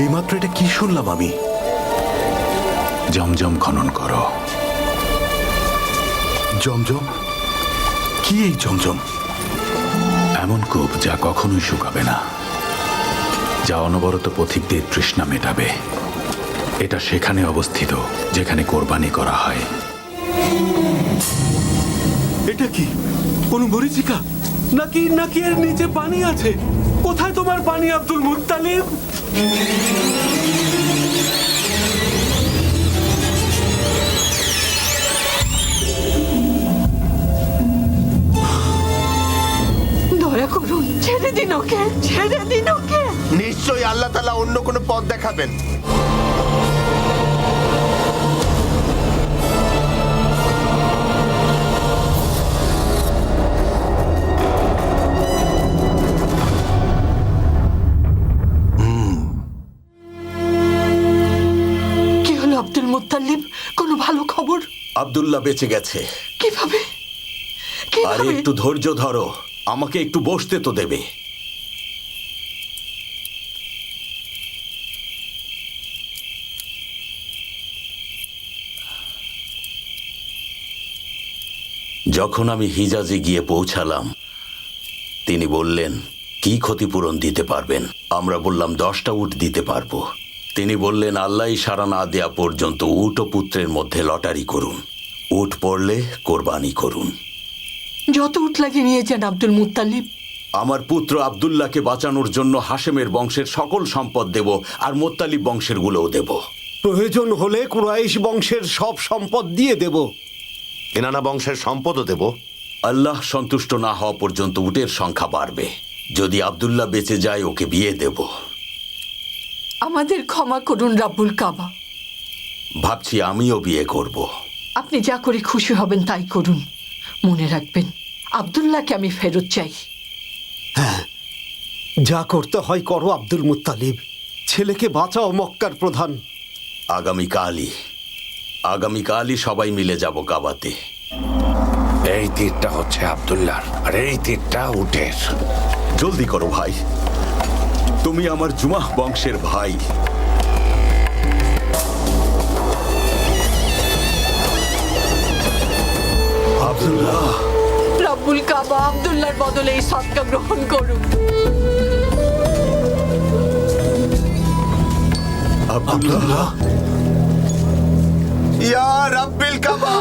এইমাত্র এটা কি শুনলাম আমি? জমজম খনন করো। জমজম? কি এই জমজম? এমন কূপ যা কখনোই শুকাবে না, যা অনবরত পথিকদের তৃষ্ণা মেটাবে। এটা সেখানে অবস্থিত যেখানে কোরবানি করা হয়। এটা কি কোন মরীচিকা নাকি নাকি এর নিচে পানি আছে? কোথায় তোমার পানি আব্দুল মুত্তালিব? দয়া করুন, ছেড়ে দিন ওকে, ছেড়ে দিন ওকে। নিশ্চয়ই আল্লাহ তাআলা অন্য কোনো পথ দেখাবেন। কি হলো আব্দুল মুত্তালিব? কোনো ভালো খবর? আব্দুল্লাহ বেঁচে গেছে। কিভাবে? আরে কিভাবে? একটু ধৈর্য ধরো, আমাকে একটু বসতে তো দেবে। যখন আমি হিজাজে গিয়ে পৌঁছালাম, তিনি বললেন কি ক্ষতিপূরণ দিতে পারবেন? আমরা বললাম 10টা উট দিতে পারবো। তিনি বললেন আল্লাহ ইশারা না দেয়া পর্যন্ত উট ও পুত্রের মধ্যে লটারি করুন, উট পড়লে কোরবানি করুন। যত উট লাগে নিয়ে যান আব্দুল মুত্তালিব। আমার পুত্র আব্দুল্লাহকে বাঁচানোর জন্য হাশেমের বংশের সকল সম্পদ দেব, আর মোত্তালিব বংশের গুলোও দেব। প্রয়োজন হলে কুরাইশ বংশের সব সম্পদ দিয়ে দেব। কেনানা বংশের সম্পদও দেব। আল্লাহ সন্তুষ্ট না হওয়া পর্যন্ত উটের সংখ্যা বাড়বে। যদি আব্দুল্লাহ বেঁচে যায় ওকে বিয়ে দেব। আমাদের ক্ষমা করুন রাব্বুল কাবা। ভাবছি আমিও বিয়ে করব। আপনি যা করে খুশি হবেন তাই করুন। মনে রাখবেন, আব্দুল্লাহকে আমি ফেরত চাই। যা করতে হয় করো আব্দুল মুত্তালিব। ছেলেকে বাঁচাও মক্কার প্রধান। আগামীকালই সবাই মিলে যাব কাবাতে। এই তীরটা হচ্ছে আব্দুল্লাহর, আর এই তীরটা উটের। জলদি করো ভাই, তুমি আমার জুমাহ বংশের ভাই। আব্দুল্লাহ, রাব্বুল কাবা আব্দুল্লাহর বদলে এই সদকা গ্রহণ করুন। আব্দুল্লাহ, ইয়া রাব্বিল কাবা,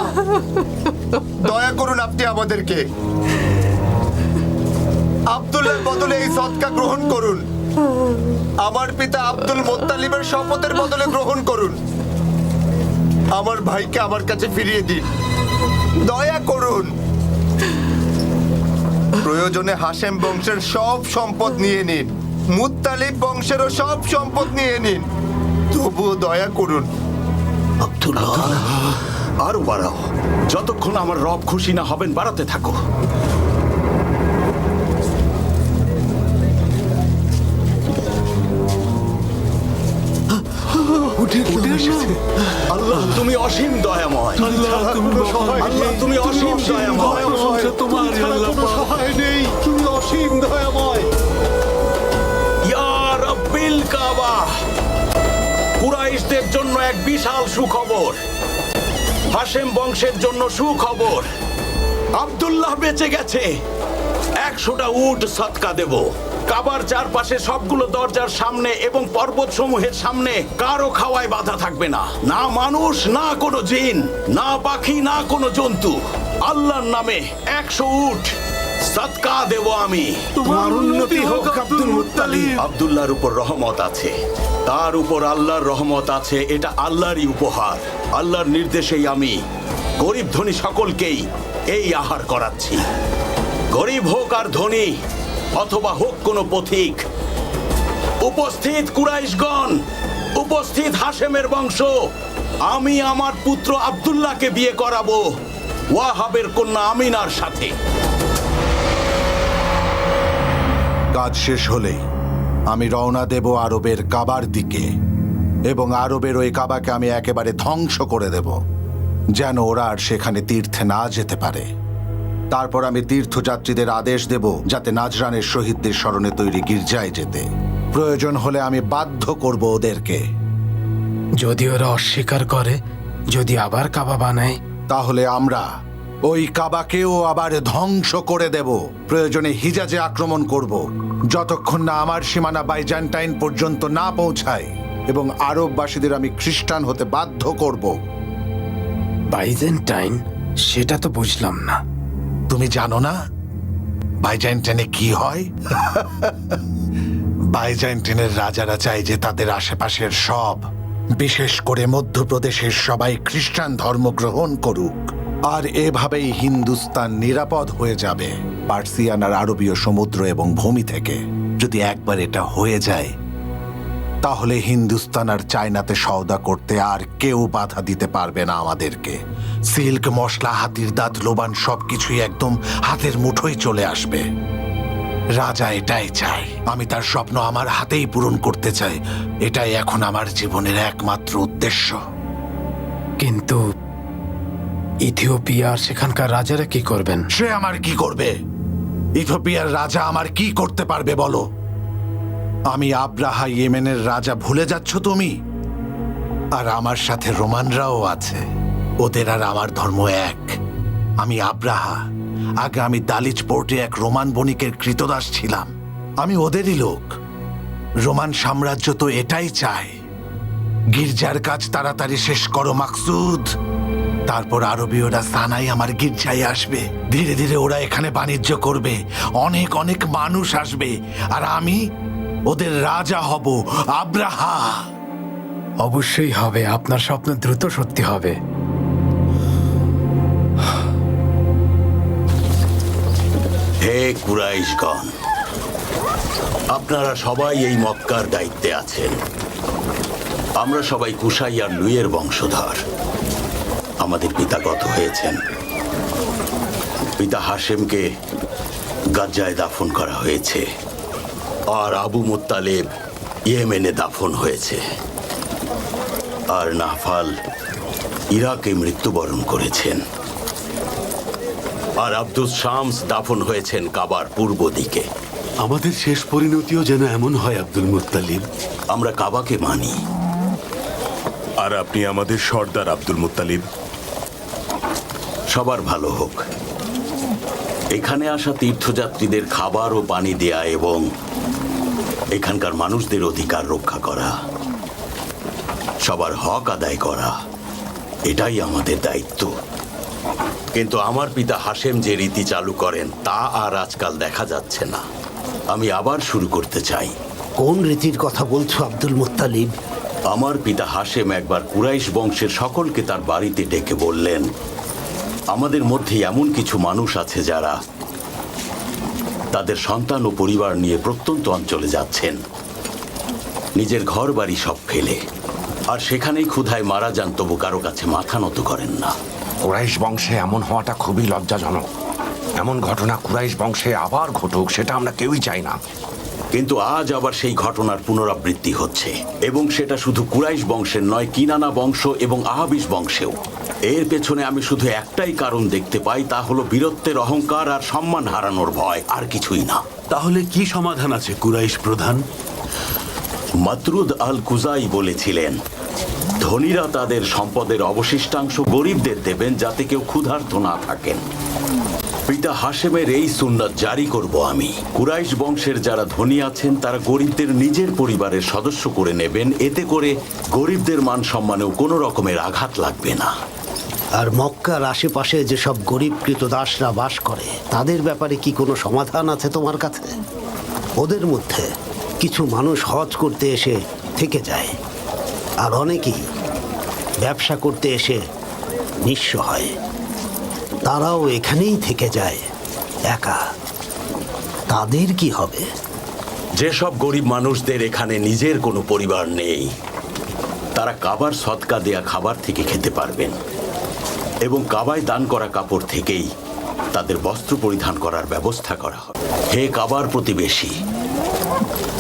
দয়া করুন আপনি আমাদেরকে। আব্দুল্লাহর বদলে এই সদকা গ্রহণ করুন। আমার পিতা আব্দুল মুত্তালিবের শপথের বদলে গ্রহণ করুন। আমার ভাইকে আমার কাছে ফিরিয়ে দিন, দয়া করুন। প্রয়োজনে হাশেম বংশের সব সম্পদ নিয়ে নিন, মুত্তালিব বংশেরও সব সম্পদ নিয়ে নিন, তবুও দয়া করুন। আব্দুল্লাহ, আরো বাড়াও। যতক্ষণ আমার রব খুশি না হবেন বাড়াতে থাকো। আল্লাহ তুমি অসীম দয়াময়। আল্লাহ তুমি অসীম দয়াময়। তোমার সহায় নেই, তুমি অসীম দয়াময়। ইয়া রাব্বিল কাবা, কুরাইশদের জন্য এক বিশাল সুখবর। হাশেম বংশের জন্য সুখবর। আব্দুল্লাহ বেঁচে গেছে। 100টা উট সদকা দেব। কাবার চারপাশে সবগুলো দরজার সামনে এবং পর্বত সমূহের সামনে কারো খাওয়ায় বাধা থাকবে না। না মানুষ, না কোনো জিন, না পাখি, না কোনো জন্তু। আল্লাহর নামে 100 উট সদকা দেব আমি। তোমার উন্নতি হোক আব্দুল মুত্তালিব। আব্দুল্লাহর উপর রহমত আছে, তার উপর আল্লাহর রহমত আছে। এটা আল্লাহরই উপহার। আল্লাহর নির্দেশেই আমি গরিব ধনী সকলকেই এই আহার করাচ্ছি। গরিব হোক আর ধনী, অথবা হোক কোনো পথিক। উপস্থিত কুরাইশগণ, উপস্থিত হাশেমের বংশ, আমি আমার পুত্র আব্দুল্লাহকে বিয়ে করাবো ওয়াহাবের কন্যা আমিনার সাথে। কাজ শেষ হলেই আমি রওনা দেব আরবের কাবার দিকে, এবং আরবের ওই কাবাকে আমি একেবারে ধ্বংস করে দেব, যেন ওরা আর সেখানে তীর্থে না যেতে পারে। তারপর আমি তীর্থযাত্রীদের আদেশ দেব যাতে নাজরানের শহীদদের স্মরণে তৈরি গির্জায় যেতে। প্রয়োজন হলে আমি বাধ্য করব ওদেরকে। যদি ওরা অস্বীকার করে, যদি আবার কাবা বানায়, তাহলে আমরা ওই কাবাকেও আবার ধ্বংস করে দেব। প্রয়োজনে হিজাজে আক্রমণ করব, যতক্ষণ না আমার সীমানা বাইজান্টাইন পর্যন্ত না পৌঁছায়, এবং আরববাসীদের আমি খ্রিস্টান হতে বাধ্য করব। বাইজেন্টাইন? সেটা তো বুঝলাম না। তুমি জানো না বাইজান্টাইনে কি হয়? বাইজান্টাইনের রাজারা চায় যে তাদের আশেপাশের সব, বিশেষ করে মধ্যপ্রদেশের সবাই খ্রিস্টান ধর্ম গ্রহণ করুক, আর এভাবেই হিন্দুস্তান নিরাপদ হয়ে যাবে পার্সিয়ান আর আরবীয় সমুদ্র এবং ভূমি থেকে। যদি একবার এটা হয়ে যায়, তাহলে হিন্দুস্তান আর চায়নাতে সওদা করতে আর কেউ বাধা দিতে পারবে না আমাদেরকে। সিল্ক, মশলা, হাতির দাঁত, লোবান সবকিছুই একদম হাতের মুঠোয় চলে আসবে। রাজা এটাই চায়। আমি তার স্বপ্ন আমার হাতেই পূরণ করতে চাই। এটাই এখন আমার জীবনের একমাত্র উদ্দেশ্য। কিন্তু ইথিওপিয়া আর সেখানকার রাজারা কি করবেন? সে আমার কি করবে? ইথিওপিয়ার রাজা আমার কি করতে পারবে বলো? আমি আব্রাহা, ইয়েমেনের রাজা, ভুলে যাচ্ছ তুমি? আর আমার সাথে রোমানরাও আছে। ওদের আর আমার ধর্ম এক। আমি আব্রাহা। আগে আমি দালিচ পোর্টে এক রোমান বণিকের কৃতদাস ছিলাম। আমি ওদেরই লোক। রোমান সাম্রাজ্য তো এটাই চায়। গির্জার কাজ তাড়াতাড়ি শেষ করো মাকসুদ। তারপর আরবীয়রা সানাই আমার গির্জায় আসবে। ধীরে ধীরে ওরা এখানে বাণিজ্য করবে। অনেক অনেক মানুষ আসবে, আর আমি ওদের রাজা হব, আব্রাহা। অবশ্যই হবে। আপনার স্বপ্ন দ্রুত সত্যি হবে। হে কুরাইশগণ, আপনারা সবাই এই মক্কার দায়িত্বে আছেন। আমরা সবাই কুশাই আর লুইয়ের বংশধর। আমাদের পিতা গত হয়েছেন। পিতা হাশেমকে গাজ্জায় দাফন করা হয়েছে, আর আবু মুত্তালেব ইয়েমেনে দাফন হয়েছে, আর নাফাল ইরাকে মৃত্যুবরণ করেছেন, আর আব্দুস শামস দাফন হয়েছেন কাবার পূর্ব দিকে। আমাদের শেষ পরিণতিও যেন এমন হয় আব্দুল মুত্তালিব। আমরা কাবাকে মানি। আর আপনি আমাদের সর্দার আব্দুল মুত্তালিব। সবার ভালো হোক। এখানে আসা তীর্থযাত্রীদের খাবার ও পানি দেয়া এবং এখানকার মানুষদের অধিকার রক্ষা করা, সবার হক আদায় করা, এটাই আমাদের দায়িত্ব। কিন্তু আমার পিতা হাশেম যে রীতি চালু করেন তা আর আজকাল দেখা যাচ্ছে না। আমি আবার শুরু করতে চাই। কোন রীতির কথা বলছো আব্দুল মুত্তালিব? আমার পিতা হাশেম একবার কুরাইশ বংশের সকলকে তার বাড়িতে ডেকে বললেন, আমাদের মধ্যে এমন কিছু মানুষ আছে যারা তাদের সন্তান ও পরিবার নিয়ে প্রত্যন্ত অঞ্চলে যাচ্ছেন, নিজের ঘর বাড়ি সব ফেলে, আর সেখানেই ক্ষুধায় মারা যান, তবু কারো কাছে মাথা নত করেন না। কুরাইশ বংশে এমন হওয়াটা খুবই লজ্জাজনক। এমন ঘটনা কুরাইশ বংশে আবার ঘটুক, সেটা আমরা কেউই চাই না। কিন্তু আজ আবার সেই ঘটনার পুনরাবৃত্তি হচ্ছে, এবং সেটা শুধু কুরাইশ বংশের নয়, কিনানা বংশ এবং আহাবিস বংশেও। এর পেছনে আমি শুধু একটাই কারণ দেখতে পাই, তা হলো বীরত্বের অহংকার আর সম্মান হারানোর ভয়, আর কিছুই না। তাহলে কি সমাধান আছে কুরাইশ প্রধান? মাতরুদ আল কুজাই বলেছিলেন, ধনীরা তাদের সম্পদের অবশিষ্টাংশ গরিবদের দেবেন, যাতে কেউ ক্ষুধার্ত না থাকেন। পিতা হাশেমের এই সুন্নাত জারি করব আমি। কুরাইশ বংশের যারা ধনী আছেন তারা গরিবদের নিজের পরিবারের সদস্য করে নেবেন। এতে করে গরিবদের মান সম্মানেও কোনো রকমের আঘাত লাগবে না। আর মক্কার আশেপাশে যেসব গরিব কৃতদাসরা বাস করে, তাদের ব্যাপারে কি কোনো সমাধান আছে তোমার কাছে? ওদের মধ্যে কিছু মানুষ হজ করতে এসে থেকে যায়, আর অনেকেই ব্যবসা করতে এসে নিঃস্ব হয়। তারাও এখানেই থেকে যায় একা। তাদের কি হবে? যেসব গরিব মানুষদের এখানে নিজের কোনো পরিবার নেই, তারা কাবার সদকা দেয়া খাবার থেকে খেতে পারবেন, এবং কাবায় দান করা কাপড় থেকেই তাদের বস্ত্র পরিধান করার ব্যবস্থা করা হয়। হে কাবার প্রতিবেশী,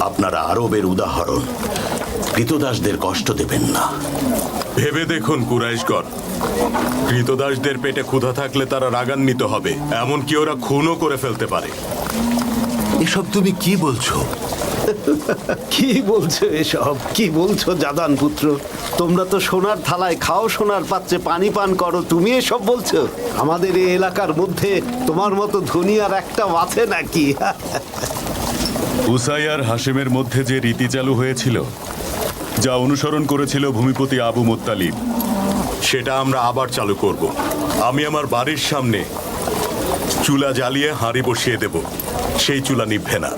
আপনারা আরবের উদাহরণ। কৃতদাসদের কষ্ট দেবেন না। ভেবে দেখুন কুরাইশগণ, কৃতদাসদের পেটে ক্ষুধা থাকলে তারা রাগান্বিত হবে, এমনকি ওরা খুনও করে ফেলতে পারে। এসব তুমি কি বলছো? কি বলছো এসব? কি বলছো জাদান পুত্র? তোমরা তো সোনার থালায় খাও, সোনার পাত্রে পানি পান করো, তুমি এসব বলছো? আমাদের এই এলাকার মধ্যে তোমার মতো ধনী আর একটা আছে নাকি? উসাই আর হাশেমের মধ্যে যে রীতি চালু হয়েছিল, যা অনুসরণ করেছিল ভূমিপতি আবু মুত্তালিব, সেটা আমরা আবার চালু করব। আমি আমার বাড়ির সামনে চুলা জ্বালিয়ে হাঁড়ি বসিয়ে দেব, সেই চুলা নিভবে না।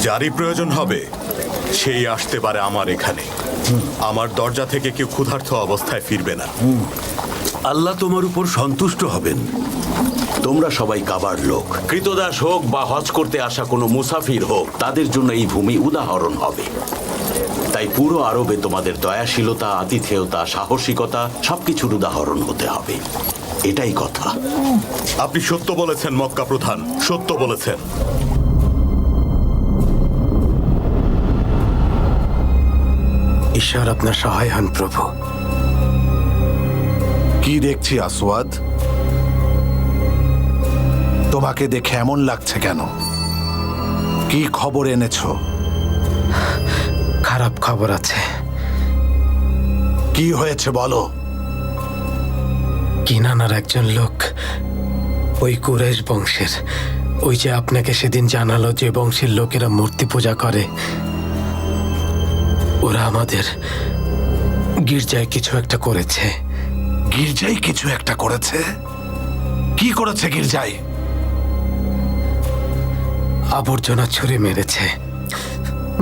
যারই প্রয়োজন হবে সেই আসতে পারে আমার এখানে। আমার দরজা থেকে কেউ ক্ষুধার্ত অবস্থায় ফিরবে না। আল্লাহ তোমার উপর সন্তুষ্ট হবেন। তোমরা সবাই কাবার লোক, কৃতদাস হোক বা হজ করতে আসা কোনো মুসাফির হোক, তাদের জন্য এই ভূমি উদাহরণ হবে। তাই পুরো আরবে তোমাদের দয়াশীলতা, আতিথেয়তা, সাহসিকতা সবকিছুর উদাহরণ হতে হবে। এটাই কথা। আপনি সত্য বলেছেন মক্কা প্রধান, সত্য বলেছেন। ঈশ্বর আপনার সহায় হন প্রভু। কি দেখছি আসওয়াদ? তোমাকে দেখে এমন লাগছে কেন? কি খবর এনেছো? খারাপ খবর আছে। কি হয়েছে বলো? কিনানার একজন লোক, ওই কুরাইশ বংশের, ওই যে আপনাকে সেদিন জানালো যে বংশের লোকেরা মূর্তি পূজা করে, ওরা আমাদের গির্জায় কিছু একটা করেছে। গির্জায় কিছু একটা করেছে? কি করেছে গির্জায়? আবর্জনা ছুঁড়ে মেরেছে,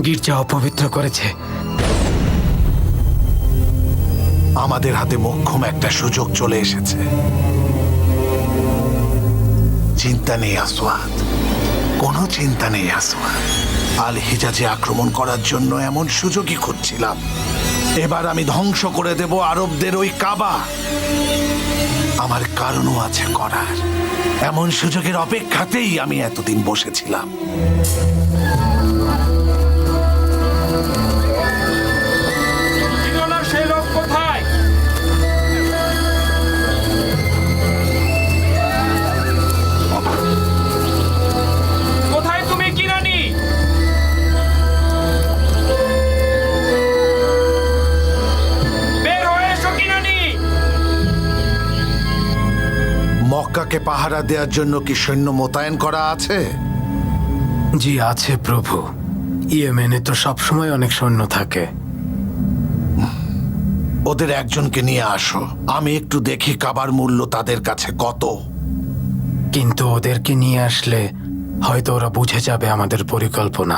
গির্জা অপবিত্র করেছে। আমাদের হাতে মোক্ষম একটা সুযোগ চলে এসেছে। চিন্তা নেই আসওয়াদ, কোনো চিন্তা নেই আসওয়াদ। আল হিজাজে আক্রমণ করার জন্য এমন সুযোগই খুঁজছিলাম। এবার আমি ধ্বংস করে দেব আরবদের ওই কাবা। আমার কারণও আছে করার। এমন সুযোগের অপেক্ষাতেই আমি এতদিন বসেছিলাম। সেই লোক কোথায়? কোথায় তুমি কিরানি? বের হয়ে এসো কিরানি। মক্কাকে পাহারা দেওয়ার জন্য কি সৈন্য মোতায়েন করা আছে? জি আছে প্রভু। ইয়েমেনে তো সবসময় অনেক সৈন্য থাকে। ওদের একজনকে নিয়ে আসো, আমি একটু দেখি কাবার মূল্য তাদের কাছে কত। কিন্তু ওদেরকে নিয়ে আসলে হয়তো ওরা বুঝে যাবে আমাদের পরিকল্পনা।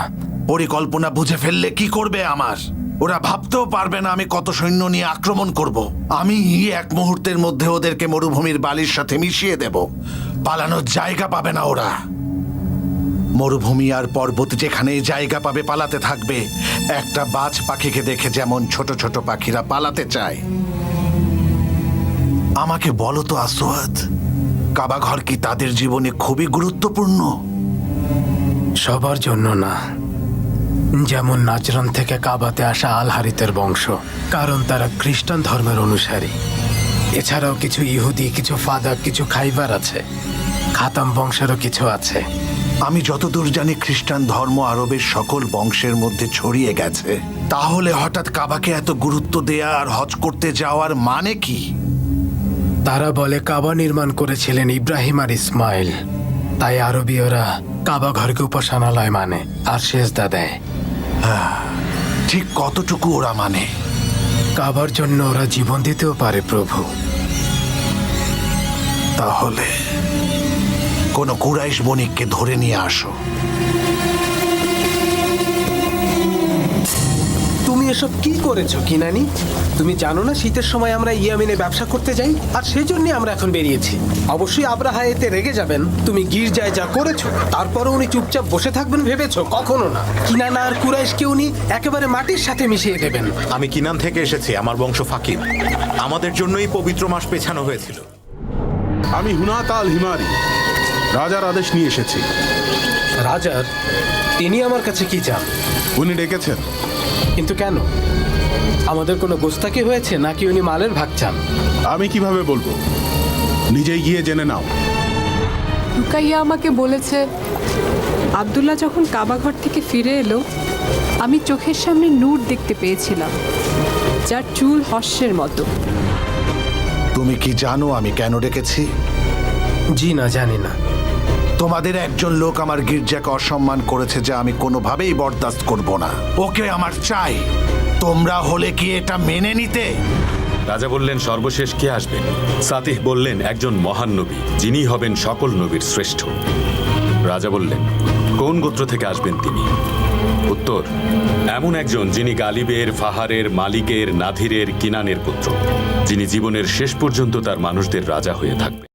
পরিকল্পনা বুঝে ফেললে কি করবে আমার? ওরা ভাবতেও পারবে না আমি কত সৈন্য নিয়ে আক্রমণ করব। আমি এক মুহূর্তের মধ্যে ওদেরকে মরুভূমির বালির সাথে মিশিয়ে দেব। পালানোর জায়গা পাবে না ওরা। মরুভূমি আর পর্বত যেখানে জায়গা পাবে পালাতে থাকবে। একটা বাজ পাখিকে দেখে যেমন ছোট ছোট পাখিরা পালাতে চায়। আমাকে বলো তো আসওয়াদ, কাবা ঘর কি তাদের জীবনে খুবই গুরুত্বপূর্ণ? সবার জন্য না। যেমন নাজরান থেকে কাবাতে আসা আল হারিতের বংশ, কারণ তারা খ্রিস্টান ধর্মের অনুসারী। এছাড়াও কিছু ইহুদি, কিছু ফাদাক, কিছু খাইবার আছে। খাতাম বংশেরও কিছু আছে। আমি যতদূর জানি খ্রিস্টান ধর্ম আরবের সকল বংশের মধ্যে ছড়িয়ে গেছে। তাহলে হঠাৎ কাবাকে এত গুরুত্ব দেয়া আর হজ করতে যাওয়ার মানে কি? তারা বলে কাবা নির্মাণ করেছিলেন ইব্রাহিম আর ইসমাইল, তাই আরবীয়রা কাবা ঘরকে উপাসনালয় মানে আর সেজদা দেয়। ঠিক কতটুকু ওরা মানে? কাবার জন্য ওরা জীবন দিতেও পারে প্রভু। তাহলে কোন কুরাইশ বণিককে ধরে নিয়ে আসো। তুমি এসব কি করেছো কিনানি? তুমি জানো না শীতের সময় আমরা ইয়ামেনে ব্যবসা করতে যাই, আর সেই জন্য আমরা এখন বেরিয়েছি। অবশ্যই আব্রাহা এতে রেগে যাবেন। তুমি গির্জায় যা করেছো, তারপরে উনি চুপচাপ বসে থাকবেন ভেবেছো? কখনো না। কিনানা আর কুরাইশকে উনি একেবারে মাটির সাথে মিশিয়ে দেবেন। আমি কিনান থেকে এসেছি, আমার বংশ ফাকির। আমাদের জন্যই পবিত্র মাস পেছানো হয়েছিল। আমি হুনাত আল হিমারি, রাজার আদেশ নিয়ে এসেছি। রাজার? তিনি আমার কাছে কি চান? উনি ডেকেছেন। কিন্তু কেন? আমাদের কোনো গোস্তাকি হয়েছে নাকি উনি মালের ভাগ চান? আমি কিভাবে বলবো? নিজেই গিয়ে জেনে নাও। রুকাইয়া আমাকে বলেছে আব্দুল্লাহ যখন কাবাঘর থেকে ফিরে এলো, আমি চোখের সামনে নূর দেখতে পেয়েছিলাম, যার চুল হর্ষের মতো। তুমি কি জানো আমি কেন ডেকেছি? জি না, জানি না। তোমাদের একজন লোক আমার গির্জাকে অসম্মান করেছে, যা আমি কোনোভাবেই বরদাস্ত করব না। ওকে আমার চাই। তোমরা হলে কি এটা মেনে নিতে? রাজা বললেন, সর্বশেষ কে আসবেন? সাতিহ বললেন, একজন মহান নবী, যিনি হবেন সকল নবীর শ্রেষ্ঠ। রাজা বললেন, কোন গোত্র থেকে আসবেন তিনি? উত্তর, এমন একজন যিনি গালিবের, ফাহারের, মালিকের, নাধিরের, কিনানের পুত্র, যিনি জীবনের শেষ পর্যন্ত তার মানুষদের রাজা হয়ে থাকবেন।